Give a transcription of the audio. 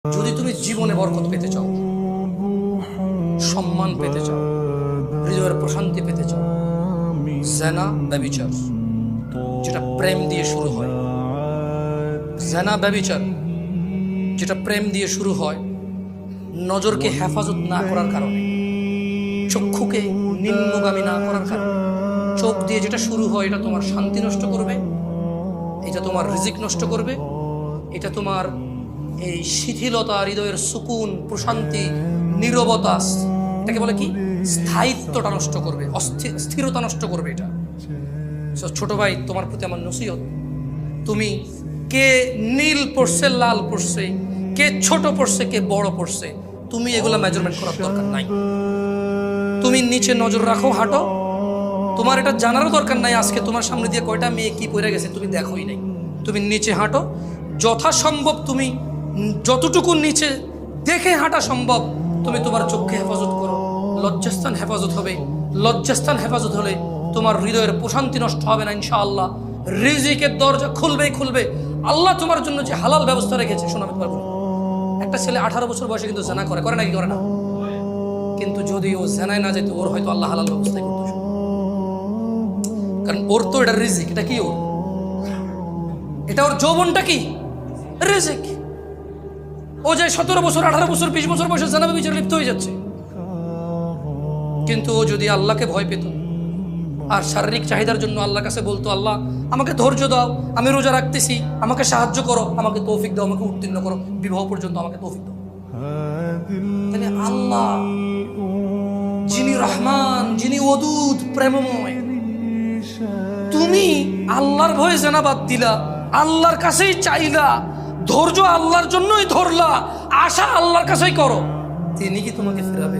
যদি তুমি জীবনে বরকত পেতে চাও, সম্মান পেতে চাও, হৃদয়ের প্রশান্তি পেতে চাও, জিনা ব্যভিচার যেটা প্রেম দিয়ে শুরু হয়, জিনা ব্যভিচার যেটা প্রেম দিয়ে শুরু হয়, নজরকে হেফাজত না করার কারণে, চক্ষুকে নিম্নগামী না করার কারণে, চোখ দিয়ে যেটা শুরু হয় এটা তোমার শান্তি নষ্ট করবে, এটা তোমার রিজিক নষ্ট করবে, এটা তোমার এই শিথিলতা, হৃদয়ের সুকুন, প্রশান্তি, নীরবতা, এটাকে বলে কি স্থায়িত্বটা নষ্ট করবে, স্থিরতা নষ্ট করবে। এটা ছোট ভাই, তোমার প্রতি আমার নসিহত, তুমি কে নীল পড়ছে, লাল পড়ছে, কে ছোট পড়ছে, কে বড় পড়ছে, তুমি এগুলা মেজারমেন্ট করার দরকার নাই। তুমি নিচে নজর রাখো, হাঁটো, তোমার এটা জানারও দরকার নাই আজকে তোমার সামনে দিয়ে কয়টা মেয়ে কি পড়ে গেছে তুমি দেখোই নাই। তুমি নিচে হাঁটো, যথাসম্ভব তুমি যতটুকু নিচে দেখে হাঁটা সম্ভব তুমি তোমার চোখকে হেফাজত করো। লজ্জাস্থান হেফাজত হবে, লজ্জাস্থান হেফাজত হলে তোমার হৃদয়ের প্রশান্তি নষ্ট হবে না ইনশাআল্লাহ। রিজিকের দরজা খুলবেই খুলবে। আল্লাহ তোমার জন্য যে হালাল ব্যবস্থা রেখেছে, শোনাবে তোমার বলি, একটা ছেলে 18 বছর বয়সে কিন্তু জেনা করে নাকি করে না? কিন্তু যদি ও জেনায় না যেত, ওর হয়তো আল্লাহ হালাল ব্যবস্থাই করতো, কারণ ওর তো এটা রিজিক। এটা কি ওর? এটা ওর যৌবনটা কি রিজিক। ও যে 17 বছর, 18 বছর, 20 বছর বয়সে জেনা ব্যভিচারে লিপ্ত হয়ে যাচ্ছে, কিন্তু ও যদি আল্লাহকে ভয় পেত আর শারীরিক চাহিদার জন্য আল্লাহর কাছে বলতো, আল্লাহ আমাকে ধৈর্য দাও, আমি রোজা রাখতেছি, আমাকে সাহায্য করো, আমাকে তৌফিক দাও, আমাকে উত্তীর্ণ করো, বিবাহ পর্যন্ত আমাকে তৌফিক দাও, তাহলে আল্লাহ যিনি রহমান, যিনি ওদুদ, প্রেমময়, তুমি আল্লাহর ভয়ে জেনা বাদ দিলা, আল্লাহর কাছেই চাইলা, ধৈর্য আল্লাহর জন্যই ধরলা, আশা আল্লাহর কাছেই করো, তিনি কি তোমাকে ফেরাবে?